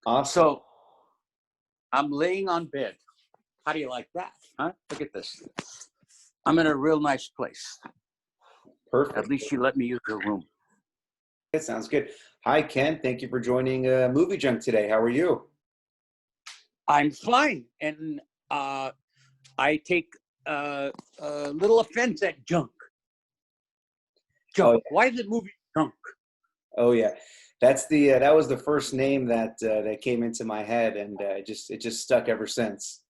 Awesome. So I'm laying on bed. How do you like that? Huh? Look at this. I'm in a real nice place. Perfect. At least she let me use her room. It sounds good. Hi, Ken. Thank you for joining MovieJunk today. How are you? I'm fine. And I take a little offense at junk. Junk. Oh, yeah. Why is it movie junk? Oh yeah, that's the that was the first name that that came into my head, and it just stuck ever since.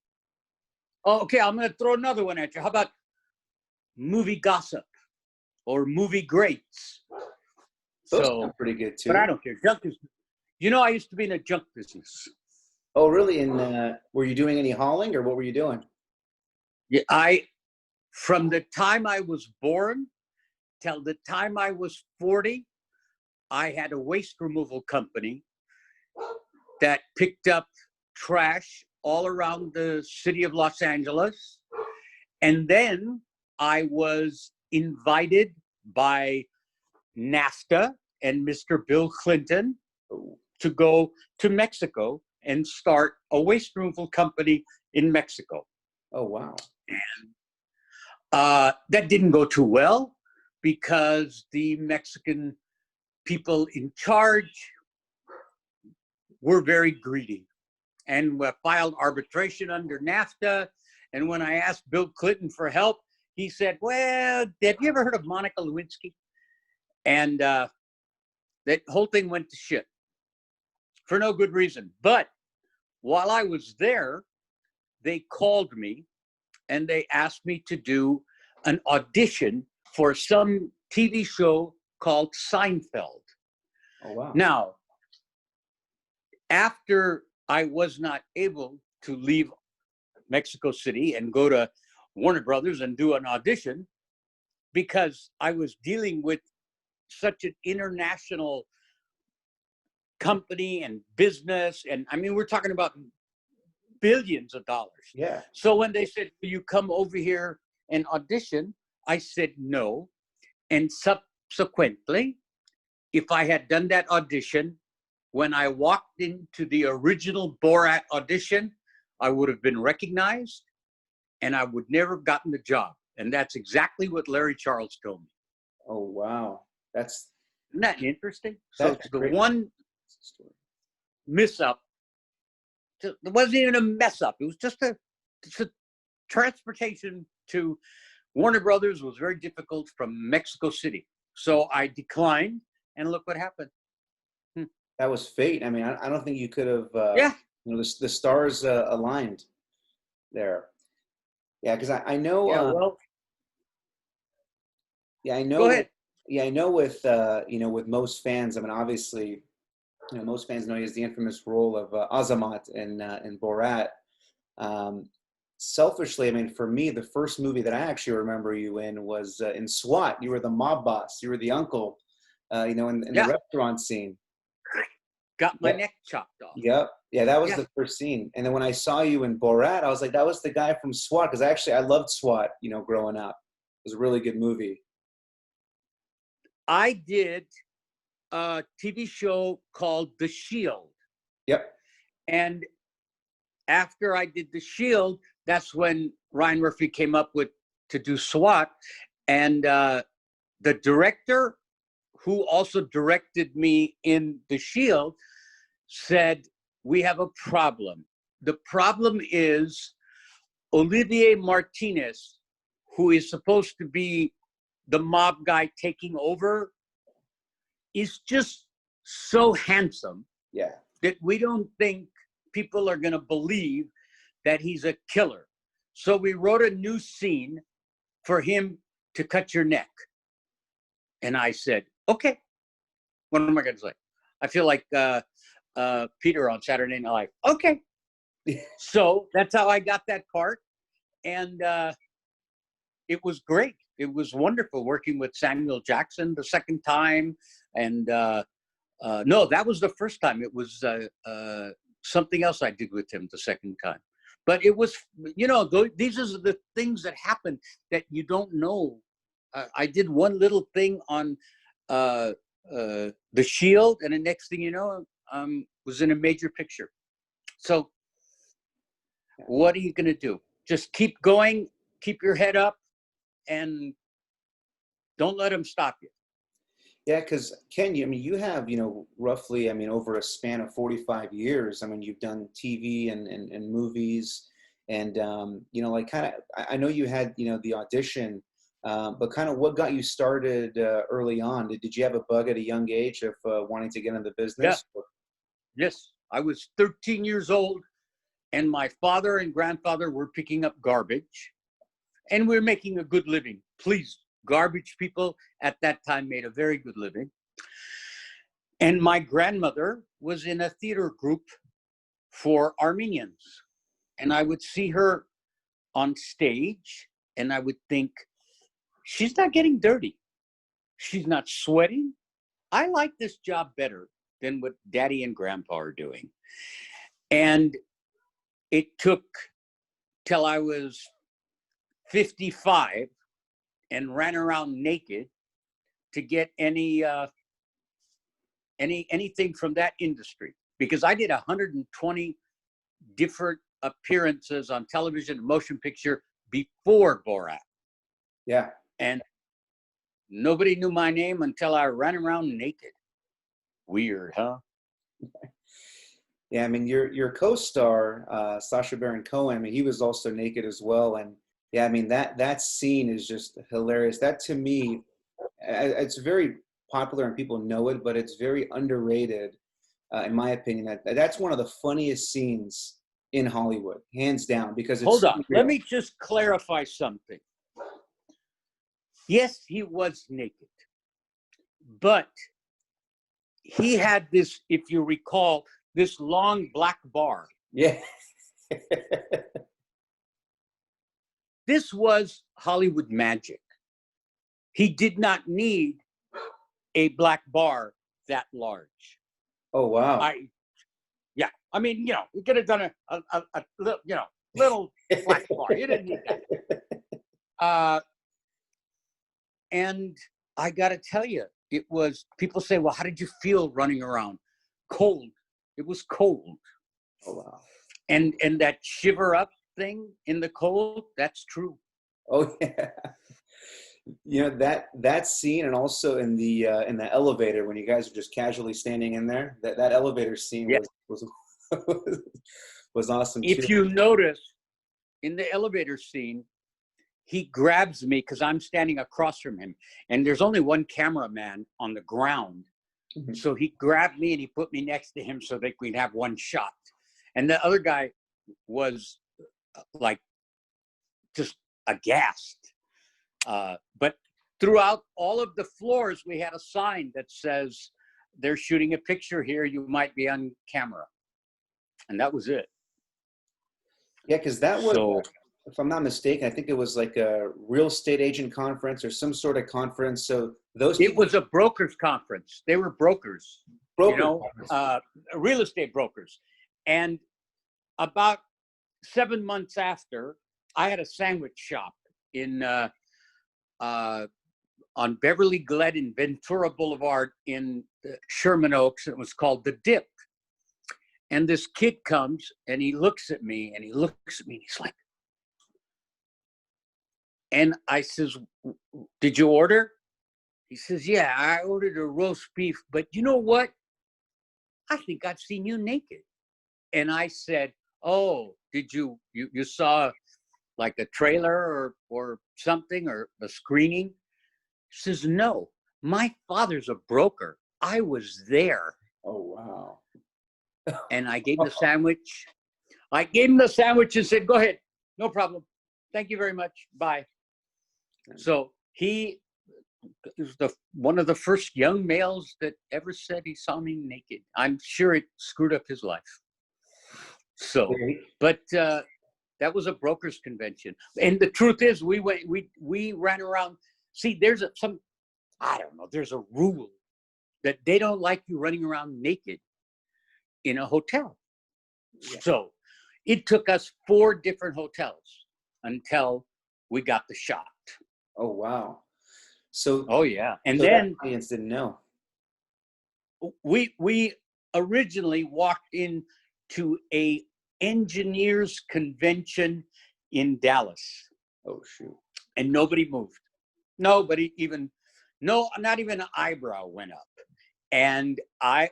Oh, okay, I'm going to throw another one at you. How about movie gossip or movie greats? Those So, sound pretty good too. but I don't care. Junk is, I used to be in a junk business. Oh really? And were you doing any hauling, or what were you doing? Yeah, from the time I was born till the time I was 40, I had a waste removal company that picked up trash all around the city of Los Angeles. And then I was invited by NAFTA and Mr. Bill Clinton to go to Mexico and start a waste removal company in Mexico. Oh, wow. And that didn't go too well because the Mexican people in charge were very greedy and filed arbitration under NAFTA. And when I asked Bill Clinton for help, he said, well, have you ever heard of Monica Lewinsky? And that whole thing went to shit for no good reason. But while I was there, they called me and they asked me to do an audition for some TV show called Seinfeld. Oh, wow. Now, after I was not able to leave Mexico City and go to Warner Brothers and do an audition, because I was dealing with such an international company and business, and I mean, we're talking about billions of dollars. Yeah. So when they said, will you come over here and audition? I said no. And subsequently, if I had done that audition, when I walked into the original Borat audition, I would have been recognized and I would never have gotten the job. And that's exactly what Larry Charles told me. Oh, wow. Isn't that interesting? So it's the great one mess up. It wasn't even a mess up. It was just a transportation to Warner Brothers was very difficult from Mexico City. So I declined, and look what happened. That was fate. I mean, I don't think you could have, yeah. You know, the stars aligned there. Yeah, because I know. Yeah, well. Yeah, I know. Go ahead. Yeah, I know with you know, with most fans. I mean, obviously, you know, most fans know he has the infamous role of Azamat in Borat. Selfishly, I mean, for me, the first movie that I actually remember you in was in SWAT. You were the mob boss. You were the uncle, you know, in the restaurant scene. Got my neck chopped off. Yep. Yeah, that was the first scene. And then when I saw you in Borat, I was like, that was the guy from SWAT. Because actually, I loved SWAT, you know, growing up. It was a really good movie. I did a TV show called The Shield. Yep. And after I did The Shield, that's when Ryan Murphy came up with to do SWAT. And the director, who also directed me in The Shield, said, we have a problem. The problem is Olivier Martinez, who is supposed to be the mob guy taking over, is just so handsome that we don't think people are going to believe that he's a killer. So we wrote a new scene for him to cut your neck. And I said, okay, what am I going to say? I feel like Peter on Saturday Night Live. Okay. So that's how I got that part. And it was great. It was wonderful working with Samuel Jackson the second time. And no, that was the first time. It was something else I did with him the second time. But it was, you know, these are the things that happen that you don't know. I did one little thing on The Shield, and the next thing you know, was in a major picture. So what are you going to do? Just keep going, keep your head up, and don't let them stop you. Yeah, because Ken, you have, roughly, over a span of 45 years, you've done TV and movies, and, I know you had, the audition, but kind of what got you started early on? Did you have a bug at a young age of wanting to get into the business? Yeah. Yes, I was 13 years old, and my father and grandfather were picking up garbage, and we were making a good living. Please, garbage people at that time made a very good living. And my grandmother was in a theater group for Armenians. And I would see her on stage, and I would think, she's not getting dirty. She's not sweating. I like this job better than what Daddy and Grandpa are doing. And it took till I was 55 and ran around naked to get anything from that industry, because I did 120 different appearances on television and motion picture before Borat. Yeah. And nobody knew my name until I ran around naked. Weird, huh? Yeah, your co-star, Sacha Baron Cohen, he was also naked as well. And yeah, that scene is just hilarious. That, to me, it's very popular and people know it, but it's very underrated, in my opinion. That's one of the funniest scenes in Hollywood, hands down, because it's Hold on. real. Let me just clarify something. Yes, he was naked, but he had this, if you recall, this long black bar. Yeah. This was Hollywood magic. He did not need a black bar that large. Oh, wow. You could have done a little black bar. You didn't need that. And I got to tell you, it was, people say, well, how did you feel running around? Cold. It was cold. Oh, wow. And that shiver up thing in the cold, that's true. Oh, yeah. That scene, and also in the elevator when you guys are just casually standing in there, that elevator scene was was awesome too. If you notice in the elevator scene, he grabs me because I'm standing across from him, and there's only one cameraman on the ground. Mm-hmm. So he grabbed me and he put me next to him so that we'd have one shot. And the other guy was like just aghast. But throughout all of the floors, we had a sign that says, they're shooting a picture here, you might be on camera. And that was it. Yeah, because that was, if I'm not mistaken, I think it was like a real estate agent conference or some sort of conference. So it was a brokers conference. They were brokers, real estate brokers. And about 7 months after, I had a sandwich shop in on Beverly Glen and Ventura Boulevard in Sherman Oaks. It was called The Dip. And this kid comes and he looks at me and he's like, and I says, did you order? He says, yeah, I ordered a roast beef, but you know what? I think I've seen you naked. And I said, oh, did you saw like a trailer or something, or a screening? He says, no, my father's a broker. I was there. Oh, wow. And I gave him the sandwich. I gave him the sandwich and said, go ahead. No problem. Thank you very much. Bye. So he was one of the first young males that ever said he saw me naked. I'm sure it screwed up his life. So, but that was a brokers convention. And the truth is, we ran around. See, there's there's a rule that they don't like you running around naked in a hotel. Yeah. So it took us 4 different hotels until we got the shot. Oh, wow. So, oh yeah. And so then the audience didn't know. We originally walked into a engineers convention in Dallas. Oh shoot! And nobody moved. Nobody even, no, not even an eyebrow went up. And I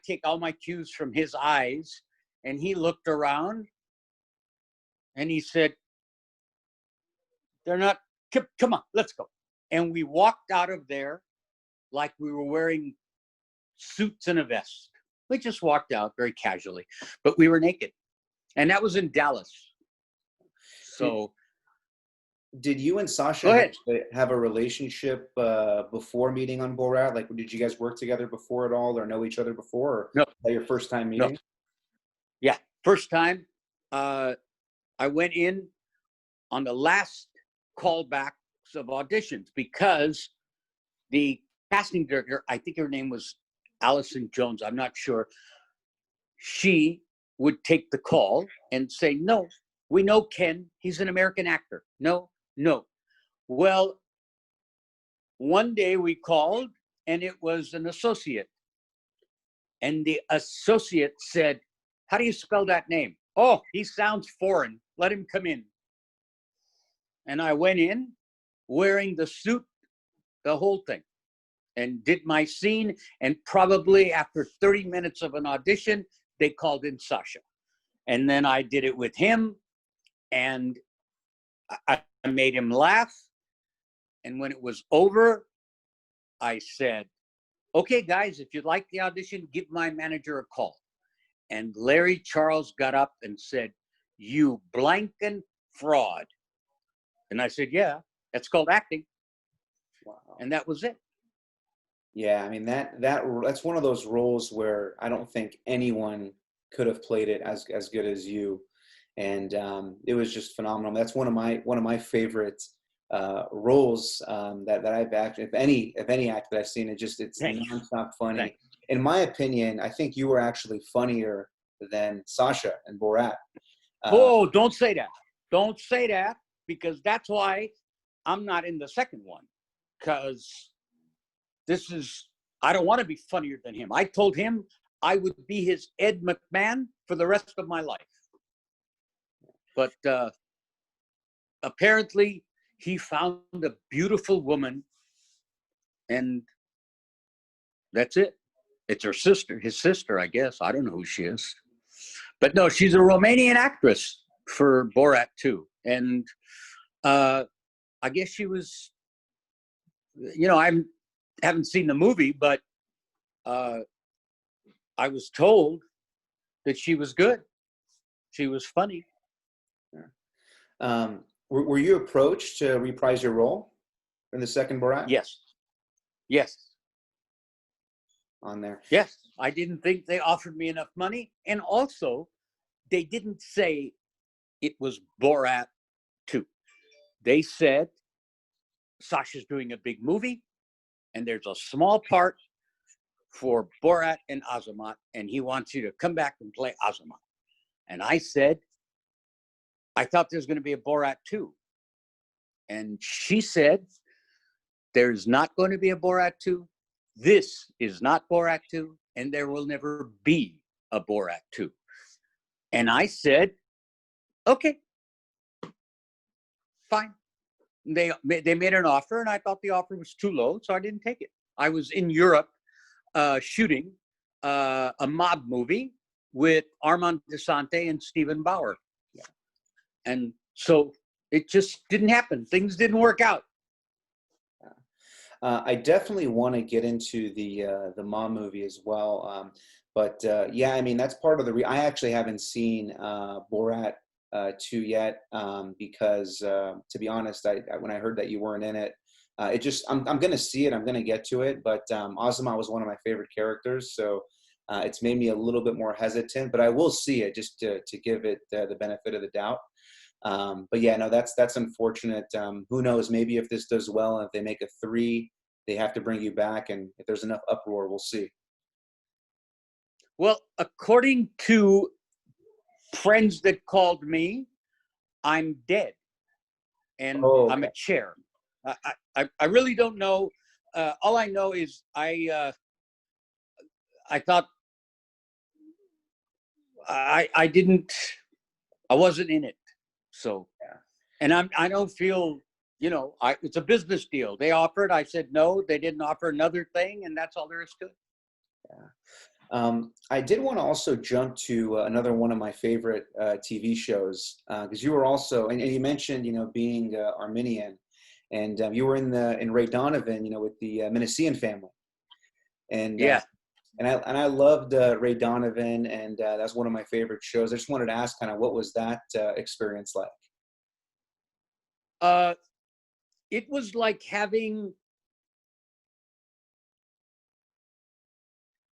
take all my cues from his eyes, and he looked around and he said, "They're not. Come on, let's go." And we walked out of there like we were wearing suits and a vest. We just walked out very casually, but we were naked. And that was in Dallas. So did you and Sasha have a relationship before meeting on Borat? Like, did you guys work together before at all, or know each other before? Or no. Was that your first time meeting? No. Yeah, first time. I went in on the last callbacks of auditions because the casting director, I think her name was Allison Jones, I'm not sure, she would take the call and say, "No, we know Ken, he's an American actor. No. Well, one day we called and it was an associate. And the associate said, "How do you spell that name?" "Oh, he sounds foreign. Let him come in." And I went in wearing the suit, the whole thing, and did my scene. And probably after 30 minutes of an audition, they called in Sasha. And then I did it with him, and I made him laugh. And when it was over, I said, "Okay, guys, if you'd like the audition, give my manager a call." And Larry Charles got up and said, "You blanking fraud." And I said, "Yeah, that's called acting." Wow. And that was it. Yeah, I mean that's one of those roles where I don't think anyone could have played it as good as you, and it was just phenomenal. That's one of my favorite roles that I've acted. If any act that I've seen, it's nonstop funny. Thanks. In my opinion, I think you were actually funnier than Sasha and Borat. Oh, don't say that. Don't say that, because that's why I'm not in the second one. Because I don't want to be funnier than him. I told him I would be his Ed McMahon for the rest of my life. But apparently he found a beautiful woman, and that's it. It's his sister, I guess. I don't know who she is. But no, she's a Romanian actress for Borat too. And I guess she was, I haven't seen the movie, but I was told that she was good. She was funny. Were you approached to reprise your role in the second Borat? Yes. On there. Yes. I didn't think they offered me enough money. And also, they didn't say it was Borat 2. They said, "Sasha's doing a big movie, and there's a small part for Borat and Azamat, and he wants you to come back and play Azamat." And I said, "I thought there's going to be a Borat 2. And she said, "There's not going to be a Borat 2. This is not Borat 2, and there will never be a Borat 2. And I said, "Okay, fine." They made an offer, and I thought the offer was too low, so I didn't take it. I was in Europe shooting a mob movie with Armand Assante and Stephen Bauer. Yeah. And so it just didn't happen. Things didn't work out. I definitely want to get into the mom movie as well. But yeah, I mean, that's part of the I actually haven't seen Borat 2 yet because to be honest, when I heard that you weren't in it, it just I'm going to see it. I'm going to get to it. But Azamat was one of my favorite characters, so it's made me a little bit more hesitant. But I will see it just to give it the benefit of the doubt. But yeah, no, that's unfortunate. Who knows? Maybe if this does well, and if they make a 3, they have to bring you back, and if there's enough uproar, we'll see. Well, according to friends that called me, I'm dead, and okay. I'm a chair. I really don't know. All I know is I thought I wasn't in it. So, Yeah. and I don't feel, it's a business deal. They offered, I said no. They didn't offer another thing, and that's all there is to it. Yeah. I did want to also jump to another one of my favorite TV shows, because you were also, and you mentioned, being Armenian, and you were in Ray Donovan, with the Minasian family, and Yeah. and I loved Ray Donovan, and that's one of my favorite shows. I just wanted to ask, kind of, what was that experience like? It was like having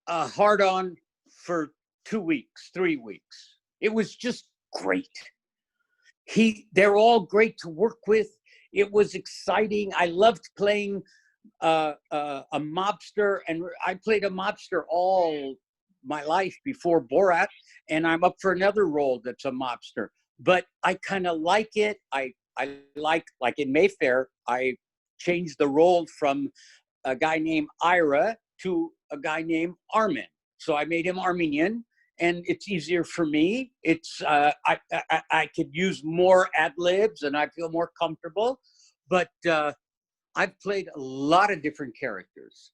a hard on for 2 weeks, 3 weeks. It was just great. They're all great to work with. It was exciting. I loved playing a mobster, and I played a mobster all my life before Borat, and I'm up for another role that's a mobster. But I kind of like it. I like in Mayfair, I changed the role from a guy named Ira to a guy named Armand. So I made him Armenian, and it's easier for me. It's I could use more ad libs, and I feel more comfortable. But I've played a lot of different characters,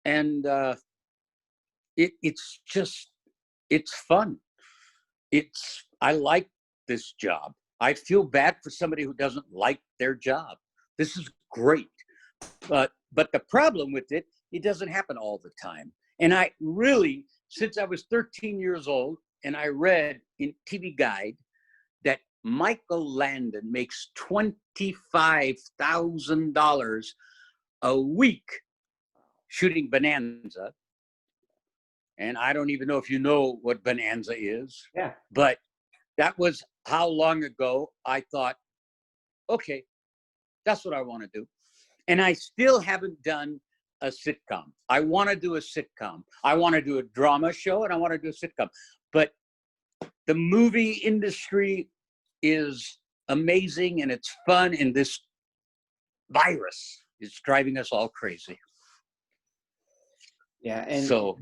and it's fun. I like this job. I feel bad for somebody who doesn't like their job. This is great, but the problem with it doesn't happen all the time. And I really, since I was 13 years old, and I read in TV Guide that Michael Landon makes $25,000 a week shooting Bonanza. And I don't even know if you know what Bonanza is. Yeah. But that was how long ago I thought, okay, that's what I want to do. And I still haven't done a sitcom. I want to do a sitcom. I want to do a drama show, and I want to do a sitcom. But the movie industry is amazing, and it's fun, and this virus is driving us all crazy. Yeah, and so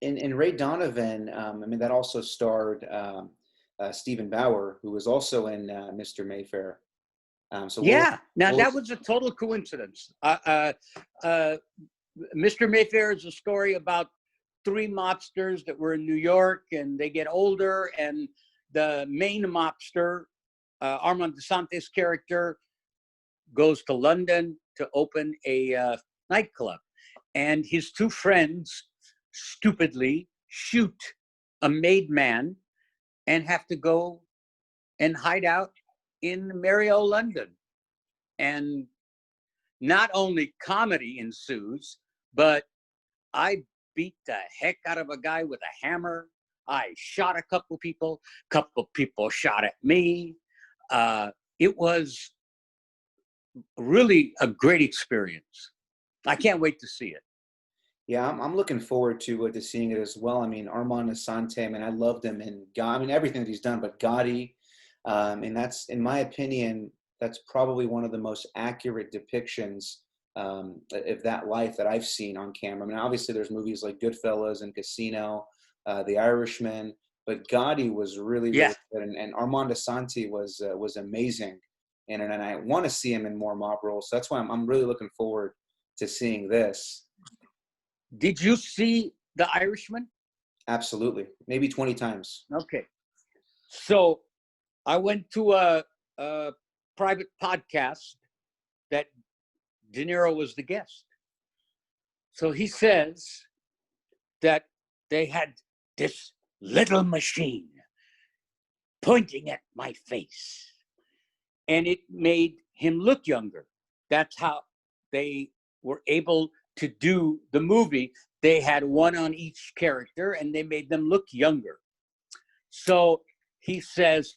in Ray Donovan, I mean, that also starred Stephen Bauer, who was also in Mr. Mayfair. So yeah, now that was a total coincidence. Mr. Mayfair is a story about 3 mobsters that were in New York, and they get older, and the main mobster, Armand Assante's character, goes to London to open a nightclub, and his 2 friends stupidly shoot a made man and have to go and hide out in merry old London. And not only comedy ensues, but I beat the heck out of a guy with a hammer. I shot a couple people shot at me. It was really a great experience. I can't wait to see it. Yeah, I'm looking forward to seeing it as well. I mean, Armand Assante, I mean, I loved him in I mean, everything that he's done, but Gotti, and that's, in my opinion, that's probably one of the most accurate depictions of that life that I've seen on camera. I mean, obviously there's movies like Goodfellas and Casino, The Irishman, but Gotti was really, really good, and Armand Assante was amazing, and I want to see him in more mob roles. So that's why I'm really looking forward to seeing this. Did you see The Irishman? Absolutely. Maybe 20 times. Okay. So I went to a private podcast that De Niro was the guest. So he says that they had this little machine pointing at my face, and it made him look younger. That's how they were able to do the movie. They had one on each character, and they made them look younger. So he says,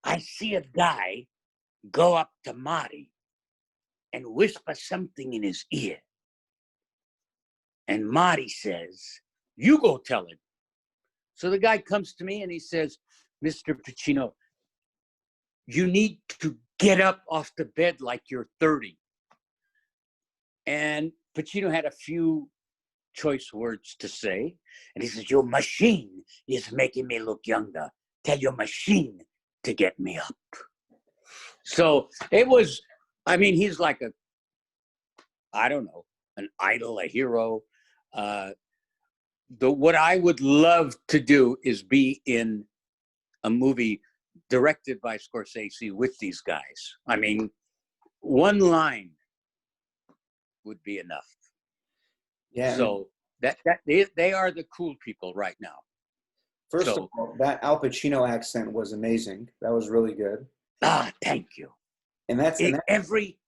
I see a guy go up to Marty and whisper something in his ear. And Marty says, you go tell him. So the guy comes to me and he says, Mr. Pacino, you need to get up off the bed like you're 30. And Pacino had a few choice words to say. And he says, your machine is making me look younger. Tell your machine to get me up. So it was, I mean, he's like a, I don't know, an idol, a hero. What I would love to do is be in a movie directed by Scorsese with these guys. I mean, one line would be enough. Yeah. So that they are the cool people right now. First of all, that Al Pacino accent was amazing. That was really good. Thank you. And that's every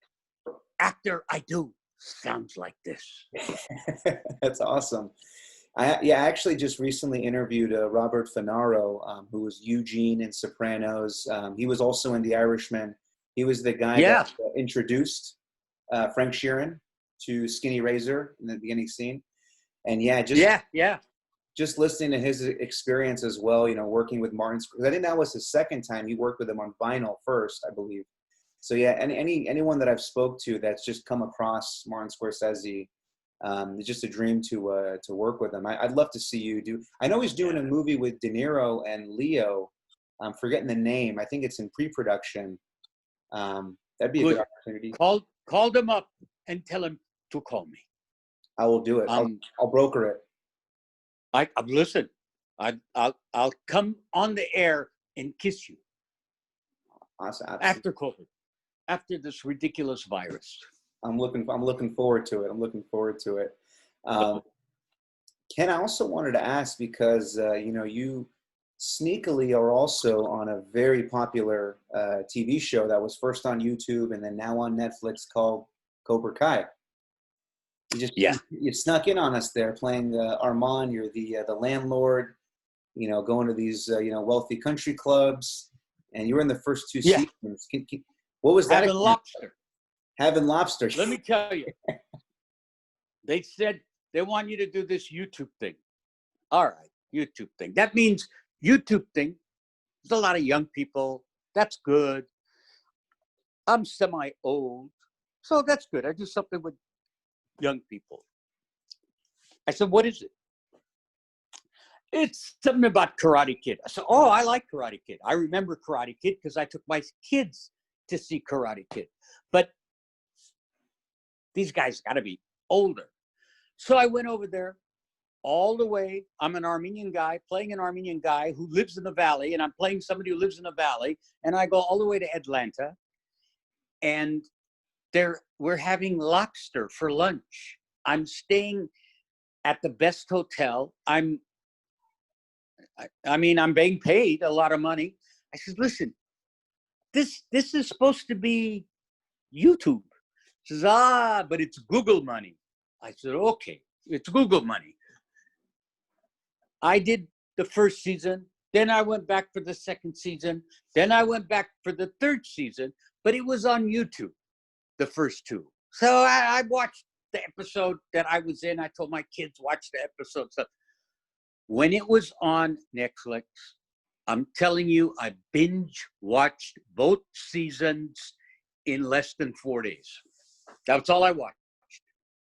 actor I do sounds like this. That's awesome. I actually just recently interviewed Robert Finaro, who was Eugene in Sopranos. He was also in The Irishman. He was the guy that introduced Frank Sheeran to Skinny Razor in the beginning scene. And just listening to his experience as well, you know, working with Martin. I think that was his second time. He worked with him on vinyl first, I believe. So yeah, and anyone that I've spoke to that's just come across Martin Scorsese, it's just a dream to work with him. I'd love to see you do. I know he's doing a movie with De Niro and Leo. I'm forgetting the name. I think it's in pre-production. That'd be a good opportunity. Call them up and tell him to call me. I will do it. I'll broker it. Listen. I'll come on the air and kiss you. Awesome. After COVID, after this ridiculous virus. I'm looking forward to it. Ken, I also wanted to ask because you know, you sneakily are also on a very popular TV show that was first on YouTube and then now on Netflix called Cobra Kai. You snuck in on us there playing Armand. You're the landlord, you know, going to these you know, wealthy country clubs, and you were in the first two seasons. What was that? Having lobster. Let me tell you. They said they want you to do this YouTube thing. All right, YouTube thing. That means YouTube thing. There's a lot of young people. That's good. I'm semi-old, so that's good. I do something with young people. I said, what is it? It's something about Karate Kid. I said, oh, I like Karate Kid. I remember Karate Kid because I took my kids to see Karate Kid. But these guys got to be older. So I went over there all the way. I'm an Armenian guy playing an Armenian guy who lives in the valley, and I'm playing somebody who lives in the valley. And I go all the way to Atlanta, and we're having lobster for lunch. I'm staying at the best hotel. I mean, I'm being paid a lot of money. I said, listen, this is supposed to be YouTube. She says, but it's Google money. I said, okay, it's Google money. I did the first season. Then I went back for the second season. Then I went back for the third season, but it was on YouTube, the first two. So I watched the episode that I was in. I told my kids, watch the episode. So when it was on Netflix, I'm telling you, I binge watched both seasons in less than 4 days. That's all I watched.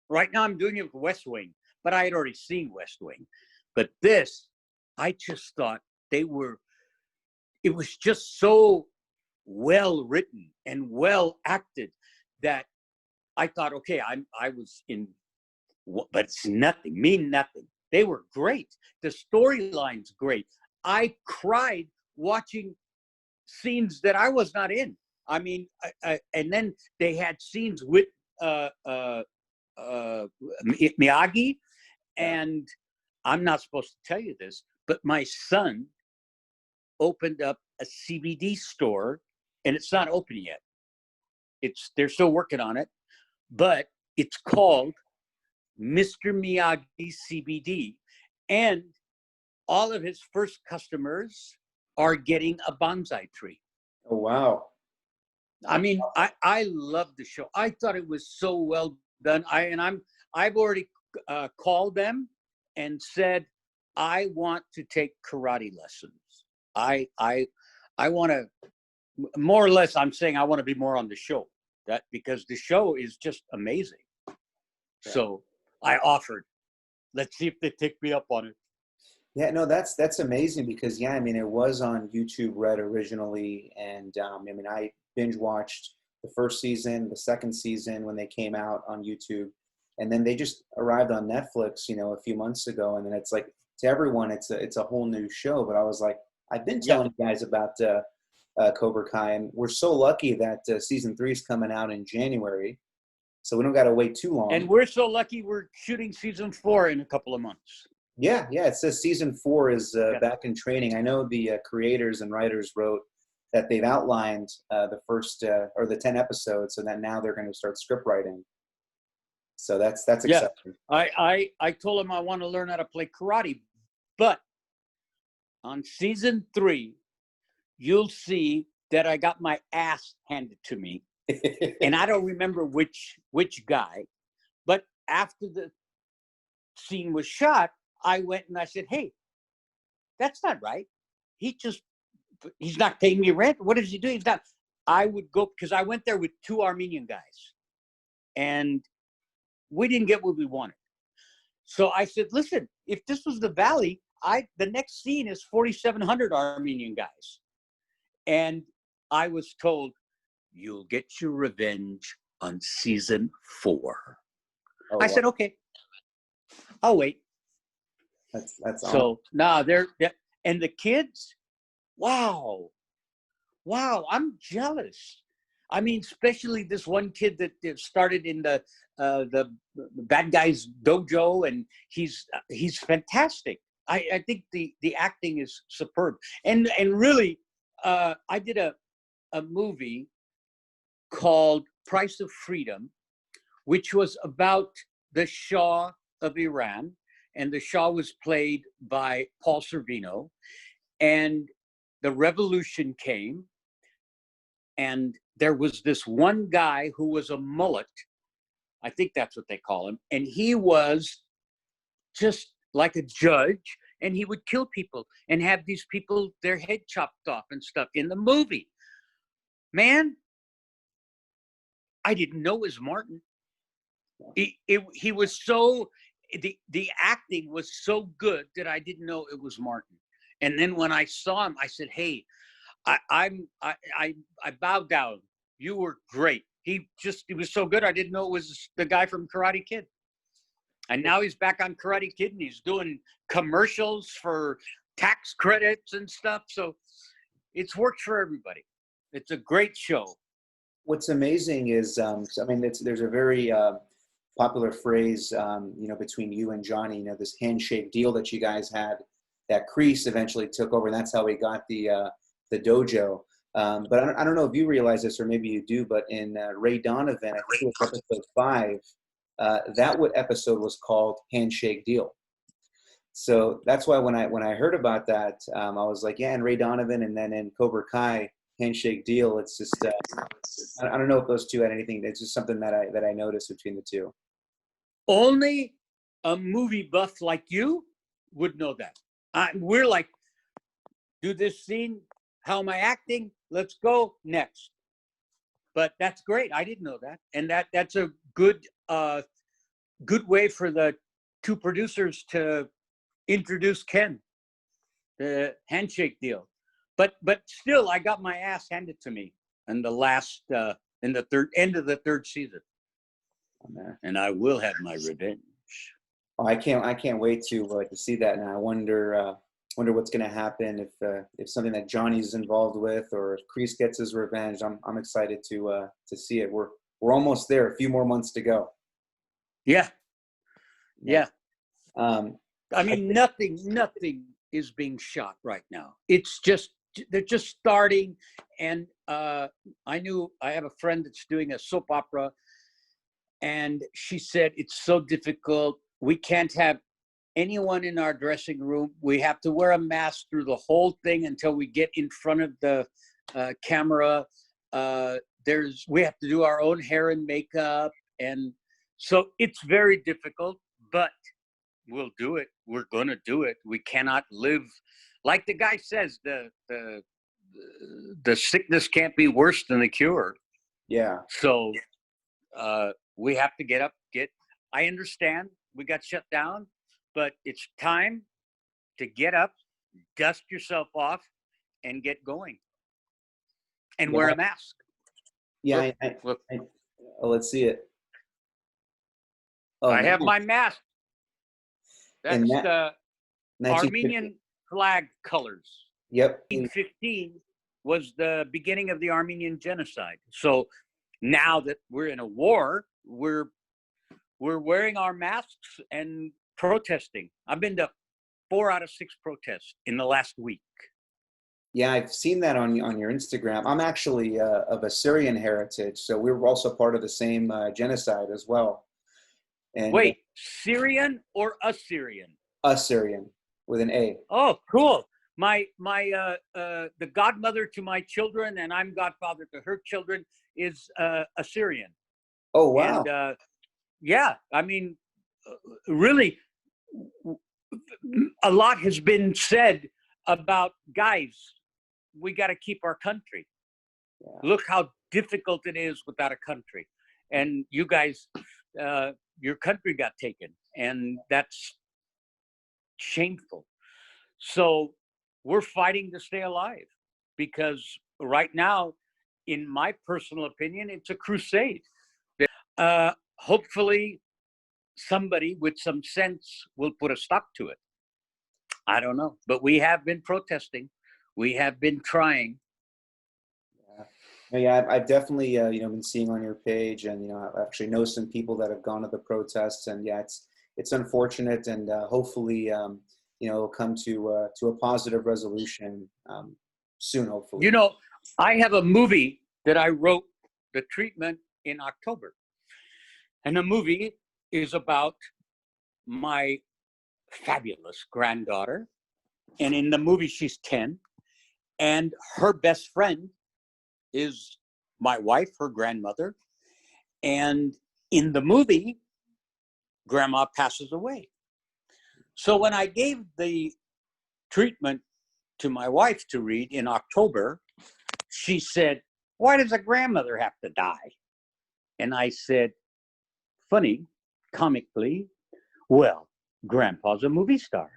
Right now I'm doing it with West Wing, but I had already seen West Wing. But this, I just thought it was just so well written and well acted that I thought, okay, I was in, but it's nothing. They were great. The storyline's great. I cried watching scenes that I was not in. I mean, and then they had scenes with Miyagi, and I'm not supposed to tell you this, but my son opened up a CBD store, and it's not open yet. They're still working on it, but it's called Mr. Miyagi CBD, and all of his first customers are getting a bonsai tree. Oh, wow. I mean, I love the show. I thought it was so well done. I've already called them and said, I want to take karate lessons. I want to, more or less, I'm saying I want to be more on the show, because the show is just amazing. Yeah. So I offered. let's see if they take me up on it. Yeah, no, that's amazing because yeah, I mean, it was on YouTube Red originally, and I mean, I binge watched the first season, the second season when they came out on YouTube, and then they just arrived on Netflix, a few months ago, and then it's like to everyone, it's a whole new show. But I was like, I've been telling you guys about Cobra Kai, and we're so lucky that season 3 is coming out in January, so we don't got to wait too long. And we're so lucky we're shooting season 4 in a couple of months. Yeah, it says season 4 is back in training. I know the creators and writers wrote that they've outlined the first or the 10 episodes, so that now they're going to start script writing. So that's exciting. I told them I want to learn how to play karate, but on season 3, you'll see that I got my ass handed to me, and I don't remember which guy, but after the scene was shot, I went and I said, hey, that's not right. He's not paying me rent. What is he doing? He's not. I would go, because I went there with 2 Armenian guys, and we didn't get what we wanted. So I said, listen, if this was the Valley, the next scene is 4,700 Armenian guys. And I was told, you'll get your revenge on season 4. I said, okay, I'll wait. That's so now they're and the kids, wow, I'm jealous. I mean, especially this one kid that started in the bad guys dojo, and he's fantastic. I think the acting is superb, and really, I did a movie called Price of Freedom, which was about the Shah of Iran. And the Shah was played by Paul Sorvino. And the revolution came. And there was this one guy who was a mullet. I think that's what they call him. And he was just like a judge. And he would kill people and have these people, their head chopped off and stuff in the movie. Man, I didn't know it was Martin. He was so... The acting was so good that I didn't know it was Martin. And then when I saw him, I said, hey, I bowed down. You were great. He was so good. I didn't know it was the guy from Karate Kid. And now he's back on Karate Kid, and he's doing commercials for tax credits and stuff. So it's worked for everybody. It's a great show. What's amazing is, I mean, there's a very popular phrase, between you and Johnny, this handshake deal that you guys had, that Kreese eventually took over, and that's how we got the dojo. But I don't know if you realize this, or maybe you do, but in Ray Donovan, I think it was episode 5, that episode was called Handshake Deal. So that's why when I heard about that, I was like, yeah, and Ray Donovan, and then in Cobra Kai, Handshake Deal. It's just I don't know if those two had anything. It's just something that I noticed between the two. Only a movie buff like you would know that. We're like, do this scene. How am I acting? Let's go next. But that's great. I didn't know that, and that's a good way for the 2 producers to introduce Ken, the handshake deal. But still, I got my ass handed to me in the last in the end of the 3rd season, and I will have my revenge. Oh, I can't wait to see that. And I wonder what's going to happen if something that Johnny's involved with, or if Kreese gets his revenge. I'm excited to see it. We're almost there. A few more months to go. Yeah. I mean, nothing is being shot right now. It's just they're just starting. And I have a friend that's doing a soap opera, and she said it's so difficult. We can't have anyone in our dressing room. We have to wear a mask through the whole thing until we get in front of the camera. We have to do our own hair and makeup, and so it's very difficult, but we'll do it. We're going to do it. We cannot live, like the guy says, the sickness can't be worse than the cure. Yeah. So we have to get up, I understand we got shut down, but it's time to get up, dust yourself off, and get going. And wear a mask. Yeah, Look. Oh, let's see it. Oh, I have my mask. That's the 1950. Armenian flag colors. Yep. 1915 was the beginning of the Armenian genocide. So now that we're in a war, we're wearing our masks and protesting. I've been to 4 out of 6 protests in the last week. Yeah, I've seen that on your Instagram. I'm actually of Assyrian heritage, so we were also part of the same genocide as well. And wait, Syrian or Assyrian? Assyrian with an A. Oh, cool. My the godmother to my children, and I'm godfather to her children, is Assyrian. Oh, wow. And yeah, I mean, really, a lot has been said about, guys, we got to keep our country. Yeah. Look how difficult it is without a country. And you guys, your country got taken, and that's shameful. So we're fighting to stay alive, because right now, in my personal opinion, it's a crusade. Hopefully somebody with some sense will put a stop to it. I don't know, but we have been protesting. We have been trying. Yeah, I've definitely been seeing on your page, and I actually know some people that have gone to the protests, and yeah, it's unfortunate, and hopefully it'll come to a positive resolution soon, hopefully. I have a movie that I wrote, The Treatment, in October, and the movie is about my fabulous granddaughter, and in the movie she's 10, and her best friend is my wife, her grandmother, and in the movie grandma passes away. So when I gave the treatment to my wife to read in October, she said, "Why does a grandmother have to die?" And I said, funny, comically, "Well, grandpa's a movie star."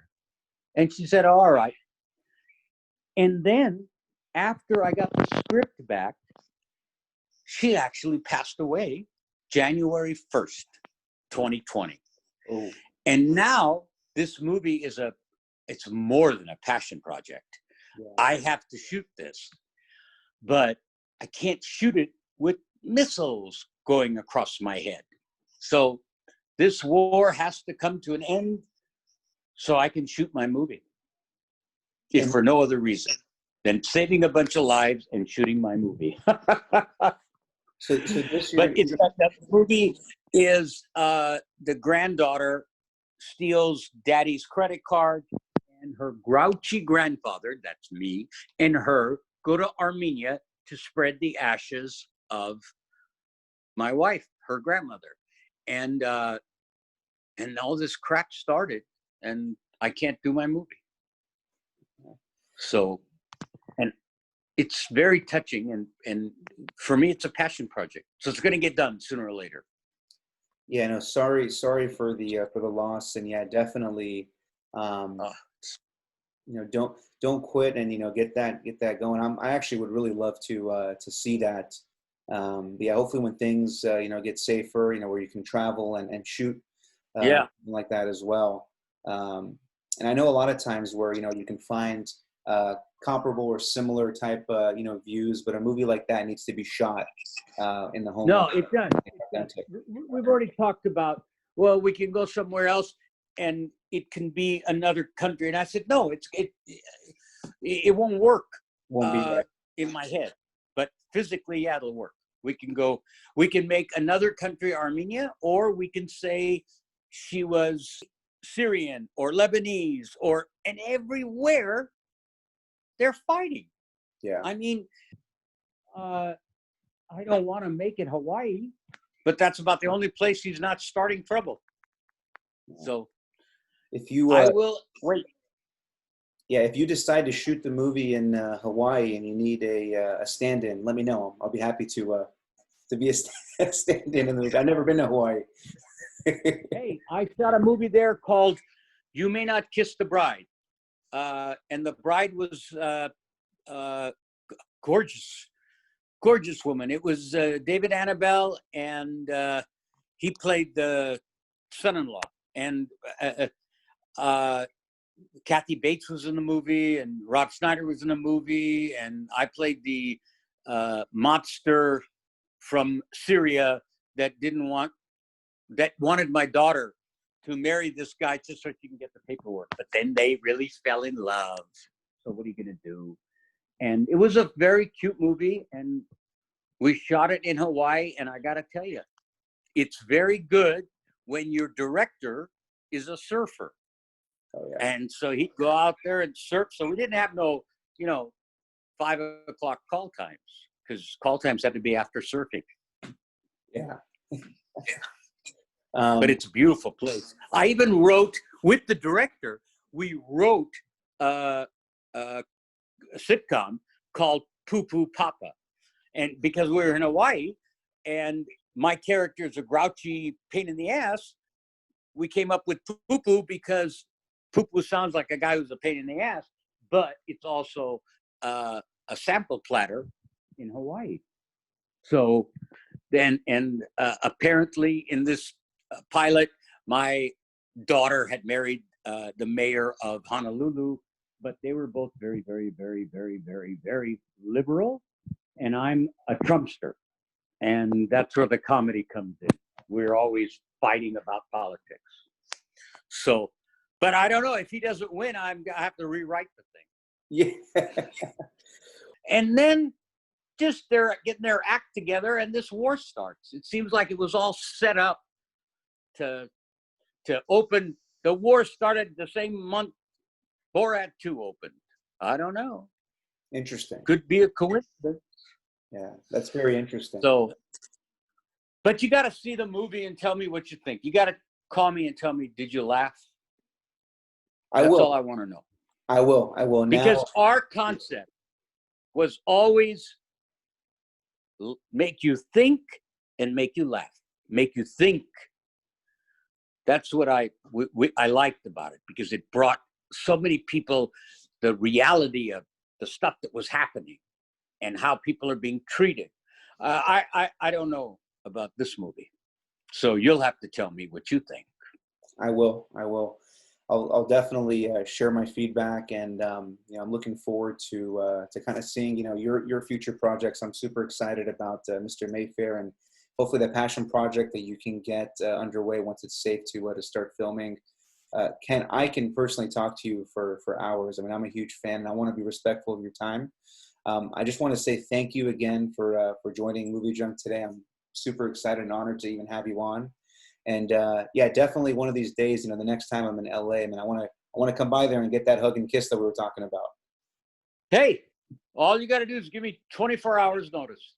And she said, "All right." And then after I got the script back, she actually passed away January 1st, 2020. Oh. And now this movie it's more than a passion project. Yeah. I have to shoot this, but I can't shoot it with missiles going across my head. So this war has to come to an end so I can shoot my movie, if for no other reason than saving a bunch of lives and shooting my movie. So this year, but that movie is the granddaughter steals daddy's credit card, and her grouchy grandfather, that's me, and her go to Armenia to spread the ashes of my wife, her grandmother. And all this crap started, and I can't do my movie. So, and it's very touching, and for me, it's a passion project. So it's going to get done sooner or later. Yeah, no, sorry for the loss, and yeah, definitely, don't quit, and get that going. I actually would really love to see that. Yeah, hopefully when things get safer, where you can travel and shoot, like that as well. And I know a lot of times where you can find comparable or similar type views, but a movie like that needs to be shot in the home. No, it does. We've already talked about, well, we can go somewhere else and it can be another country, and I said no, it won't work. Won't be there in my head, but physically, yeah, it'll work. We can make another country Armenia, or we can say she was Syrian or Lebanese, and everywhere they're fighting. Yeah. I mean, I don't want to make it Hawaii, but that's about the only place he's not starting trouble. So if you I will wait. Yeah, if you decide to shoot the movie in Hawaii and you need a stand-in, let me know. I'll be happy to be a stand-in in the movie. I've never been to Hawaii. Hey, I shot a movie there called You May Not Kiss the Bride. And the bride was gorgeous, gorgeous woman. It was David Annabelle, and he played the son-in-law. And Kathy Bates was in the movie, and Rob Schneider was in the movie, and I played the mobster from Syria that wanted my daughter to marry this guy just so she can get the paperwork. But then they really fell in love. So what are you going to do? And it was a very cute movie, and we shot it in Hawaii. And I got to tell you, it's very good when your director is a surfer. Oh, yeah. And so he'd go out there and surf. So we didn't have no, 5 o'clock call times, because call times had to be after surfing. Yeah. But it's a beautiful place. I even wrote with the director. We wrote a sitcom called Poo Poo Papa, and because we were in Hawaii, and my character is a grouchy pain in the ass, we came up with Poo Poo because Poo Poo sounds like a guy who's a pain in the ass, but it's also a sample platter in Hawaii. So then, and apparently in this pilot, my daughter had married the mayor of Honolulu, but they were both very, very, very, very, very, very liberal, and I'm a Trumpster, and that's where the comedy comes in. We're always fighting about politics. So, but I don't know, if he doesn't win, I have to rewrite the thing. Yeah. And then just they're getting their act together, and this war starts. It seems like it was all set up to open. The war started the same month Borat 2 opened. I don't know. Interesting. Could be a coincidence. Yeah, that's very interesting. So, but you got to see the movie and tell me what you think. You got to call me and tell me, did you laugh? That's all I want to know. I will now. Because our concept was always make you think and make you laugh. Make you think. That's what I liked about it, because it brought so many people the reality of the stuff that was happening and how people are being treated. I don't know about this movie, so you'll have to tell me what you think. I will. I'll definitely share my feedback, and I'm looking forward to kind of seeing your future projects. I'm super excited about Mr. Mayfair, and hopefully the passion project that you can get underway once it's safe to start filming. Ken, I can personally talk to you for hours. I mean, I'm a huge fan, and I want to be respectful of your time. I just want to say thank you again for joining MovieJunk today. I'm super excited and honored to even have you on. And yeah, definitely one of these days, the next time I'm in LA, I mean, I want to come by there and get that hug and kiss that we were talking about. Hey, all you got to do is give me 24 hours notice.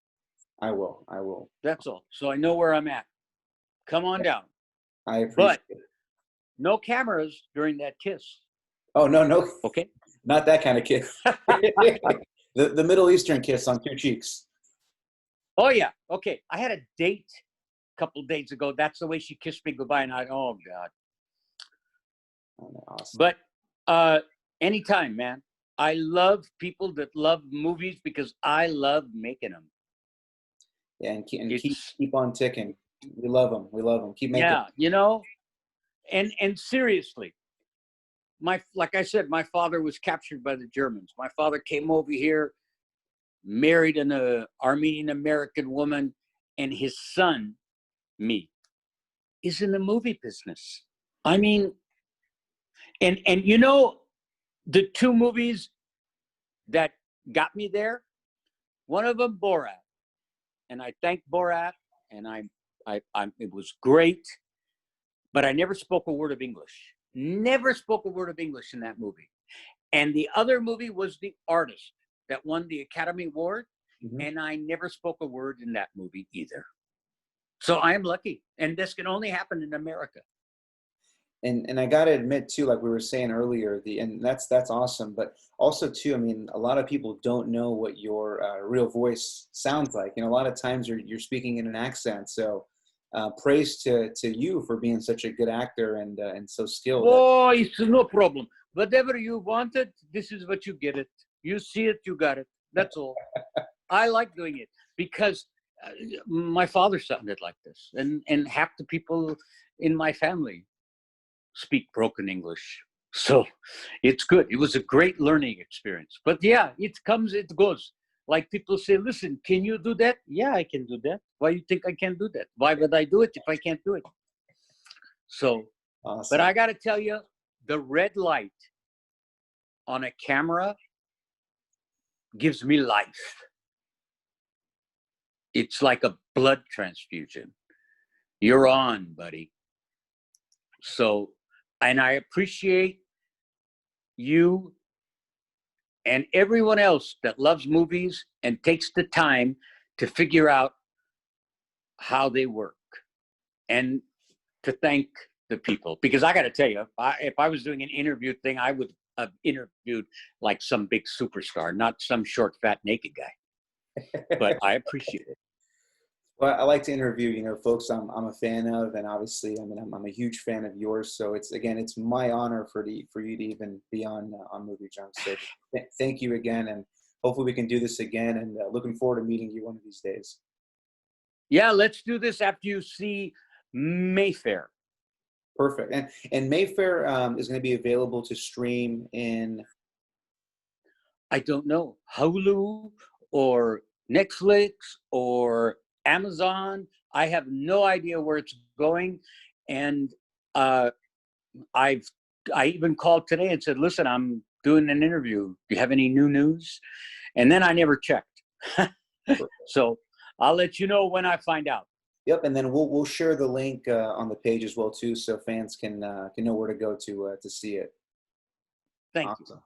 I will. That's all. So I know where I'm at. Come on down. I appreciate it. No cameras during that kiss. Oh, no. Okay. Not that kind of kiss. the Middle Eastern kiss on two cheeks. Oh, yeah. Okay. I had a date a couple of days ago. That's the way she kissed me goodbye. And oh, God. Oh, awesome. But anytime, man. I love people that love movies because I love making them. Yeah, and keep on ticking. We love them. Keep making them. Yeah, and seriously, like I said, my father was captured by the Germans. My father came over here, married an Armenian American woman, and his son, me, is in the movie business. I mean, and the two movies that got me there, one of them, Borat. And I thank Borat, and it was great, but I never spoke a word of English. Never spoke a word of English in that movie. And the other movie was The Artist that won the Academy Award, and I never spoke a word in that movie either. So I am lucky, and this can only happen in America. And I got to admit too, like we were saying earlier, and that's awesome. But also too, I mean, a lot of people don't know what your real voice sounds like. A lot of times you're speaking in an accent. So praise to you for being such a good actor and so skilled. Oh, it's no problem. Whatever you wanted, this is what you get it. You see it, you got it. That's all. I like doing it because my father sounded like this, and half the people in my family speak broken English. So it's good. It was a great learning experience. But yeah, it comes, it goes. Like people say, listen, can you do that? Yeah, I can do that. Why do you think I can't do that? Why would I do it if I can't do it? So, Awesome. but I got to tell you, the red light on a camera gives me life. It's like a blood transfusion. You're on, buddy. So, and I appreciate you and everyone else that loves movies and takes the time to figure out how they work, and to thank the people. Because I got to tell you, if I was doing an interview thing, I would have interviewed like some big superstar, not some short, fat, naked guy. But I appreciate it. Well, I like to interview, folks I'm a fan of, and obviously, I mean, I'm a huge fan of yours. So it's my honor for you to even be on MovieJunk. So thank you again, and hopefully we can do this again. And looking forward to meeting you one of these days. Yeah, let's do this after you see Mayfair. Perfect. And Mayfair is going to be available to stream in. I don't know, Hulu or Netflix or Amazon. I have no idea where it's going. And I even called today and said, listen, I'm doing an interview. Do you have any new news? And then I never checked. So I'll let you know when I find out. Yep, and then we'll share the link on the page as well too, so fans can know where to go to see it. Thank awesome. you.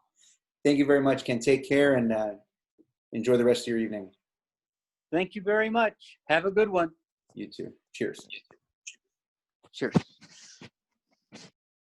Thank you very much, Ken. Take care and enjoy the rest of your evening. Thank you very much. Have a good one. You too. Cheers. Cheers.